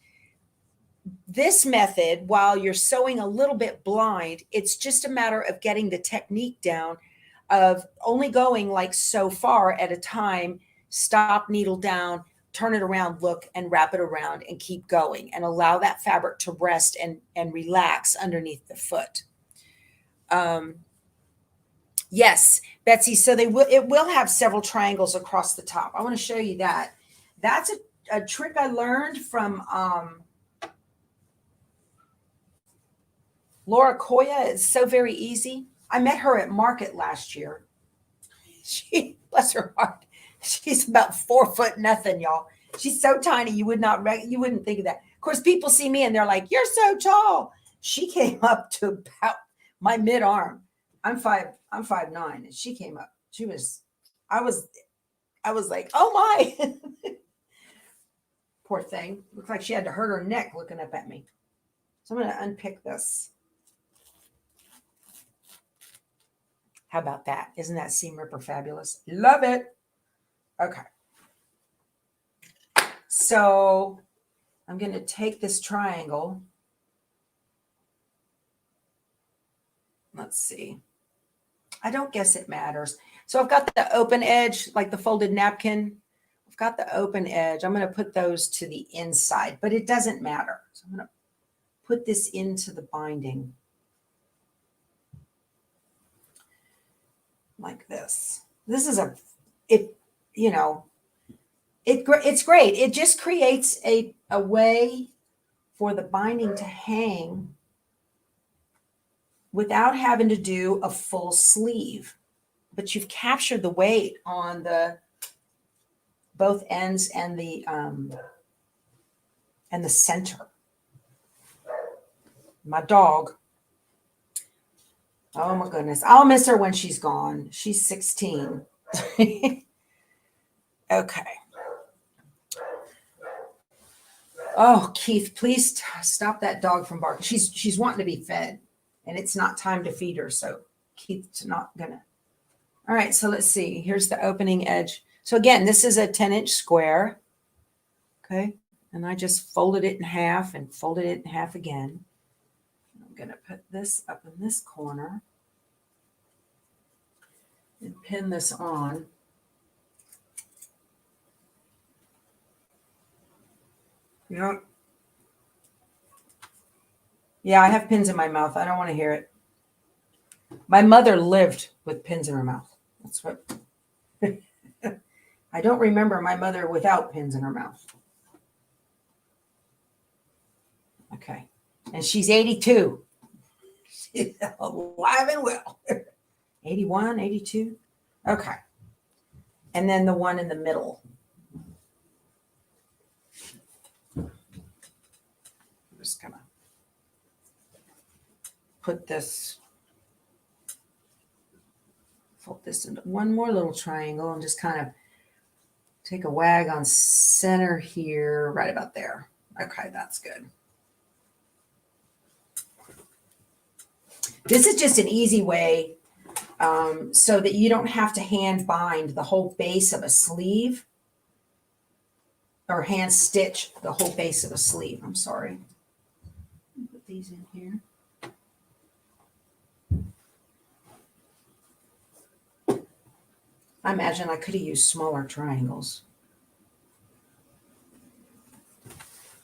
This method, while you're sewing a little bit blind, it's just a matter of getting the technique down of only going like so far at a time, stop, needle down, turn it around, look, and wrap it around and keep going and allow that fabric to rest and relax underneath the foot. Yes, Betsy, so it will have several triangles across the top. I want to show you that. That's a trick I learned from Laura Koya. It's so very easy. I met her at market last year. She, bless her heart, she's about 4 foot nothing, y'all. She's so tiny you wouldn't think of that. Of course, people see me and they're like, "You're so tall." She came up to about my mid-arm. I'm 5'9", and she came up. I was like, "Oh my." Poor thing. Looked like she had to hurt her neck looking up at me. So I'm going to unpick this. How about that? Isn't that seam ripper fabulous? Love it. Okay. So I'm going to take this triangle. Let's see. I don't guess it matters. So I've got the open edge, like the folded napkin I've got the open edge. I'm going to put those to the inside, but it doesn't matter. So I'm going to put this into the binding like this. This is it's great. It just creates a way for the binding to hang without having to do a full sleeve. But you've captured the weight on the both ends and the center. My dog. Oh my goodness. I'll miss her when she's gone. She's 16. Okay. Oh, Keith, please stop that dog from barking. She's wanting to be fed, and it's not time to feed her. So Keith's not gonna. All right, so let's see. Here's the opening edge. So again, this is a 10-inch square. Okay, and I just folded it in half and folded it in half again. I'm gonna put this up in this corner and pin this on. Yep. Yeah, I have pins in my mouth. I don't want to hear it. My mother lived with pins in her mouth. That's what. I don't remember my mother without pins in her mouth. Okay. And she's 82. She's alive and well. 81, 82. Okay. And then the one in the middle. I'm just going to put this, fold this into one more little triangle and just kind of take a wag on center here, right about there. Okay, that's good. This is just an easy way so that you don't have to hand bind the whole base of a sleeve or hand stitch the whole base of a sleeve. I'm sorry. Put these in here. I imagine I could have used smaller triangles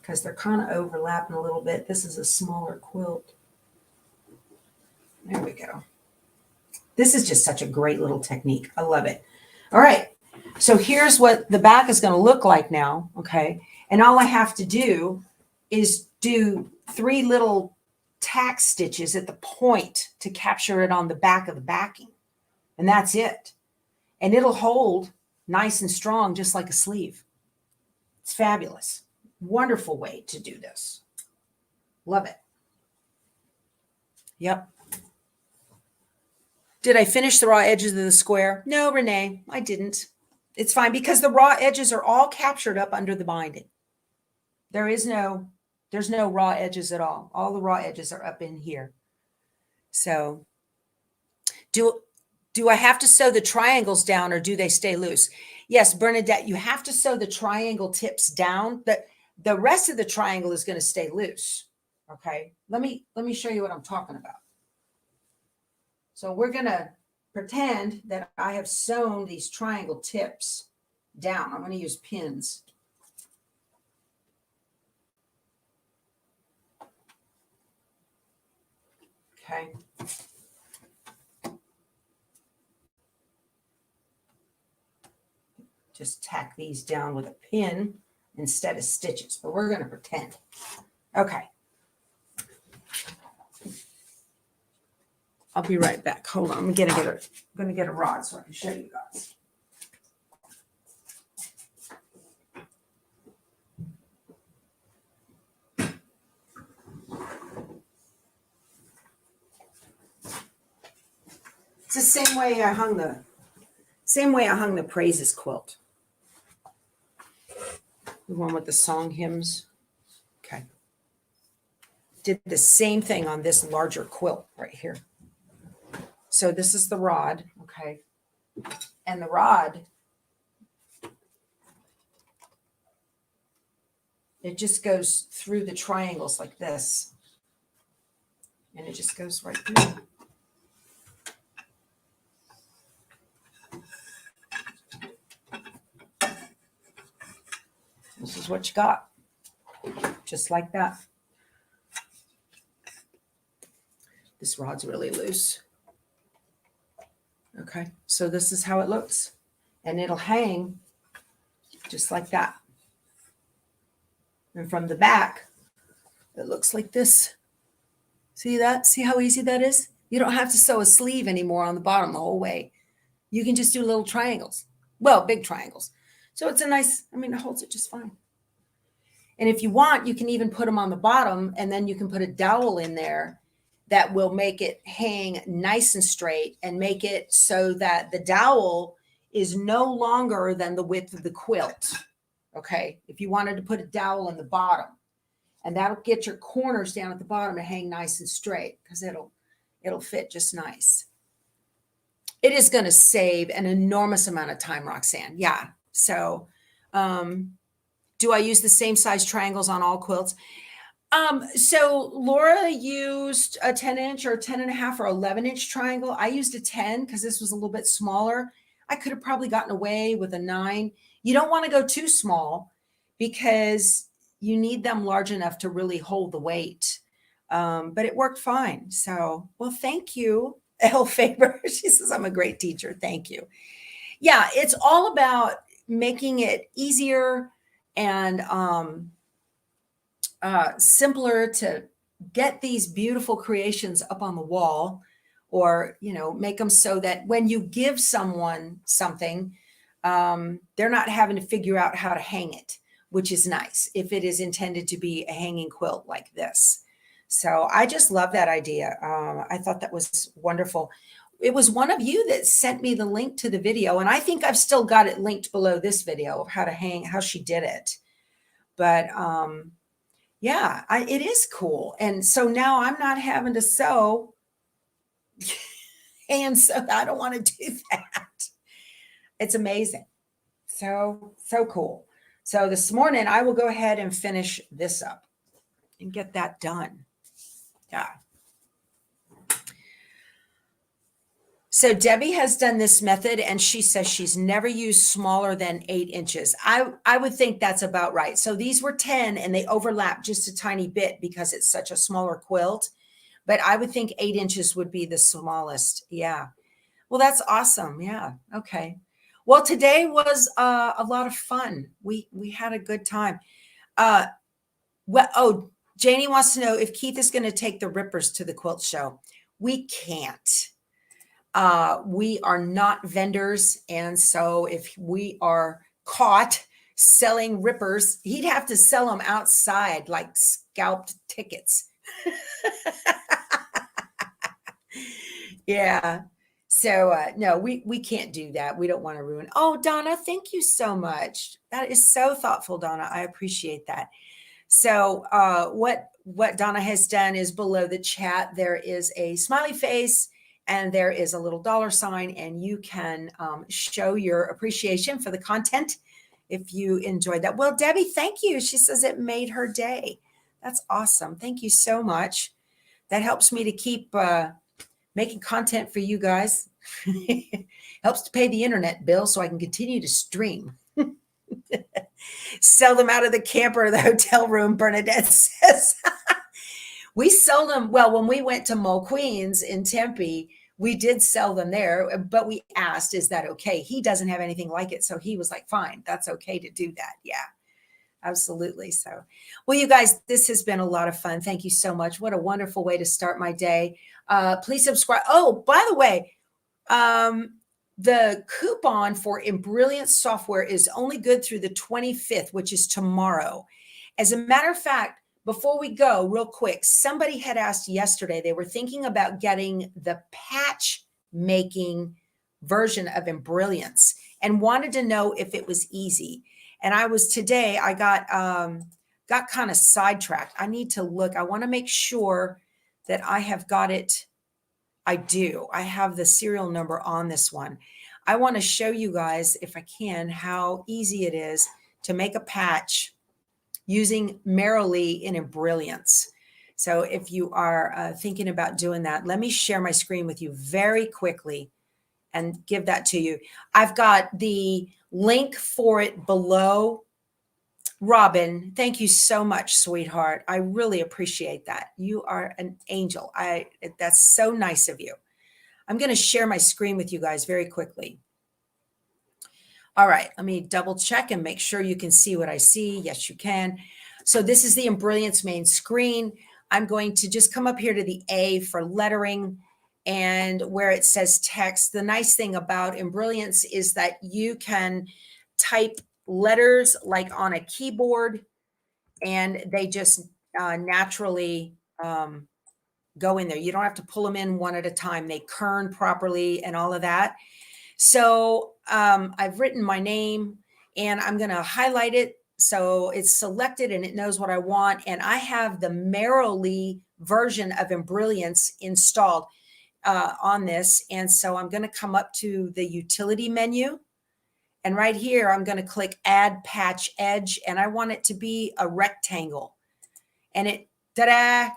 because they're kind of overlapping a little bit. This is a smaller quilt. There we go. This is just such a great little technique. I love it. All right. So here's what the back is going to look like now. Okay. And all I have to do is do 3 little tack stitches at the point to capture it on the back of the backing. And that's it. And it'll hold nice and strong, just like a sleeve. It's fabulous. Wonderful way to do this. Love it. Yep. Did I finish the raw edges of the square? No, Renee, I didn't. It's fine because the raw edges are all captured up under the binding. There's no raw edges at all. All the raw edges are up in here. So do I have to sew the triangles down or do they stay loose? Yes, Bernadette, you have to sew the triangle tips down. The rest of the triangle is going to stay loose. Okay, let me show you what I'm talking about. So we're going to pretend that I have sewn these triangle tips down. I'm going to use pins. Okay. Just tack these down with a pin instead of stitches, but we're going to pretend. Okay. I'll be right back. Hold on. I'm going to get a rod so I can show you guys. It's the same way I hung the praises quilt. The one with the song hymns. Okay. Did the same thing on this larger quilt right here. So this is the rod, okay? And the rod, it just goes through the triangles like this. And it just goes right through. this is what you got. Just like that. This rod's really loose. Okay, so this is how it looks. And it'll hang just like that. And from the back, it looks like this. See that? See how easy that is? You don't have to sew a sleeve anymore on the bottom the whole way. You can just do little triangles. Well, big triangles. So it's a nice, I mean, it holds it just fine. And if you want, you can even put them on the bottom, and then you can put a dowel in there that will make it hang nice and straight and make it so that the dowel is no longer than the width of the quilt. Okay, if you wanted to put a dowel in the bottom, and that'll get your corners down at the bottom to hang nice and straight, because it'll fit just nice. It is going to save an enormous amount of time, Roxanne. Yeah. So, do I use the same size triangles on all quilts? So Laura used a 10-inch or 10.5 or 11-inch triangle. I used a 10 because this was a little bit smaller. I could have probably gotten away with a 9. You don't want to go too small because you need them large enough to really hold the weight. But it worked fine. So, well, thank you, Elle Faber. She says, I'm a great teacher. Thank you. Yeah, it's all about making it easier and simpler to get these beautiful creations up on the wall, or, you know, make them so that when you give someone something, they're not having to figure out how to hang it, which is nice if it is intended to be a hanging quilt like this. So I just love that idea. I thought that was wonderful. It was one of you that sent me the link to the video, and I think I've still got it linked below this video of how to hang, how she did it. But yeah, it is cool. And so now I'm not having to sew. And so I don't want to do that. It's amazing. So cool. So this morning I will go ahead and finish this up and get that done. Yeah. So Debbie has done this method, and she says she's never used smaller than 8 inches. I would think that's about right. So these were 10 and they overlap just a tiny bit because it's such a smaller quilt. But I would think 8 inches would be the smallest. Yeah. Well, that's awesome. Yeah. Okay. Well, today was a lot of fun. We had a good time. Janie wants to know if Keith is going to take the rippers to the quilt show. We can't. We are not vendors. And so if we are caught selling rippers, he'd have to sell them outside like scalped tickets. Yeah. So no, we can't do that. We don't want to ruin. Oh, Donna, thank you so much. That is so thoughtful, Donna. I appreciate that. So what Donna has done is below the chat, there is a smiley face and there is a little $sign, and you can show your appreciation for the content if you enjoyed that. Well, Debbie, thank you. She says it made her day. That's awesome. Thank you so much. That helps me to keep making content for you guys. Helps to pay the internet bill so I can continue to stream. Sell them out of the camper or the hotel room, Bernadette says. We sell them. Well, when we went to Mole Queens in Tempe, we did sell them there, but we asked, is that okay? He doesn't have anything like it. So he was like, fine, that's okay to do that. Yeah, absolutely. So, well, you guys, this has been a lot of fun. Thank you so much. What a wonderful way to start my day. Please subscribe. Oh, by the way, the coupon for Embroidery software is only good through the 25th, which is tomorrow. As a matter of fact, before we go, real quick, somebody had asked yesterday, they were thinking about getting the patch making version of Embroidery and wanted to know if it was easy. And I got kind of sidetracked. I need to look. I want to make sure that I have got it. I do. I have the serial number on this one. I want to show you guys, if I can, how easy it is to make a patch using Merrily in Embroidery. So if you are thinking about doing that, let me share my screen with you very quickly and give that to you. I've got the link for it below Robin, thank you so much, sweetheart. I really appreciate that. You are an angel. That's so nice of you. I'm going to share my screen with you guys very quickly. All right, let me double check and make sure you can see what I see. Yes, you can. So this is the Embroidery main screen. I'm going to just come up here to the A for lettering, and where it says text. The nice thing about Embroidery is that you can type letters like on a keyboard, and they just naturally go in there. You don't have to pull them in one at a time. They kern properly and all of that. So I've written my name, and I'm going to highlight it so it's selected and it knows what I want. And I have the Merrily version of Embroidery installed on this. And so I'm going to come up to the utility menu. And right here, I'm going to click Add Patch Edge, and I want it to be a rectangle. And it, ta-da,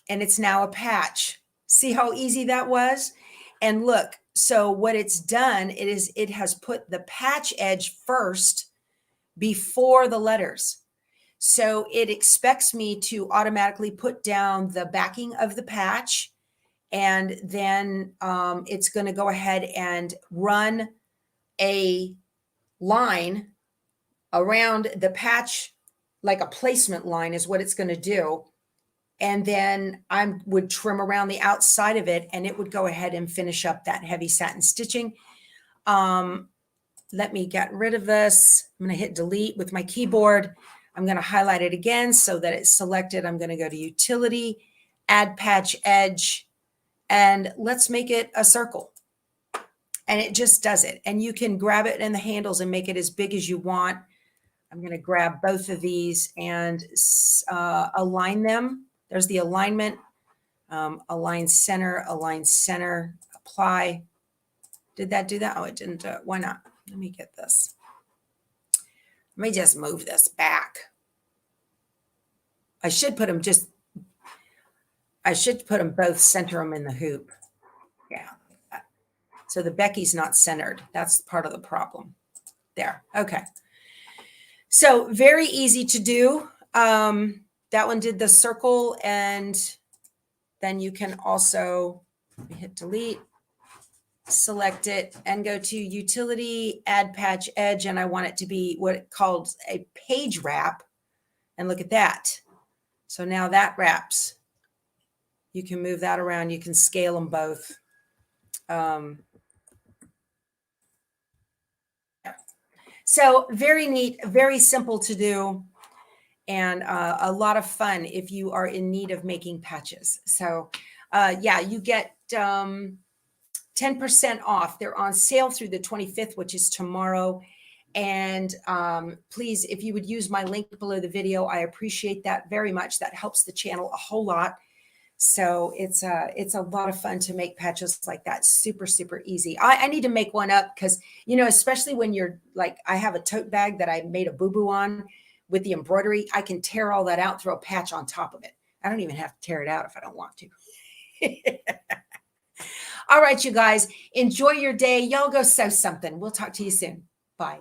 and it's now a patch. See how easy that was? And look, so what it's done, it has put the patch edge first before the letters. So it expects me to automatically put down the backing of the patch, and then it's going to go ahead and run a line around the patch, like a placement line is what it's going to do. And then I would trim around the outside of it, and it would go ahead and finish up that heavy satin stitching. Let me get rid of this. I'm going to hit delete with my keyboard. I'm going to highlight it again so that it's selected. I'm going to go to utility, add patch edge, and let's make it a circle. And it just does it. And you can grab it in the handles and make it as big as you want. I'm going to grab both of these and align them. There's the alignment, align center, apply. Did that do that? Oh, it didn't do it. Why not? Let me get this. Let me just move this back. I should put them both, center them in the hoop. Yeah. So the Becky's not centered. That's part of the problem. There. Okay. So very easy to do. That one did the circle, and then you can also hit delete, select it, and go to utility, add patch edge, and I want it to be what it called a page wrap. And look at that. So now that wraps. You can move that around. You can scale them both. So very neat, very simple to do, and a lot of fun if you are in need of making patches. So yeah, you get 10% off. They're on sale through the 25th, which is tomorrow. And please, if you would use my link below the video, I appreciate that very much. That helps the channel a whole lot. So it's a lot of fun to make patches like that. Super, super easy. I need to make one up because, you know, especially when you're like, I have a tote bag that I made a boo-boo on with the embroidery. I can tear all that out, throw a patch on top of it. I don't even have to tear it out if I don't want to. All right, you guys, enjoy your day. Y'all go sew something. We'll talk to you soon. Bye.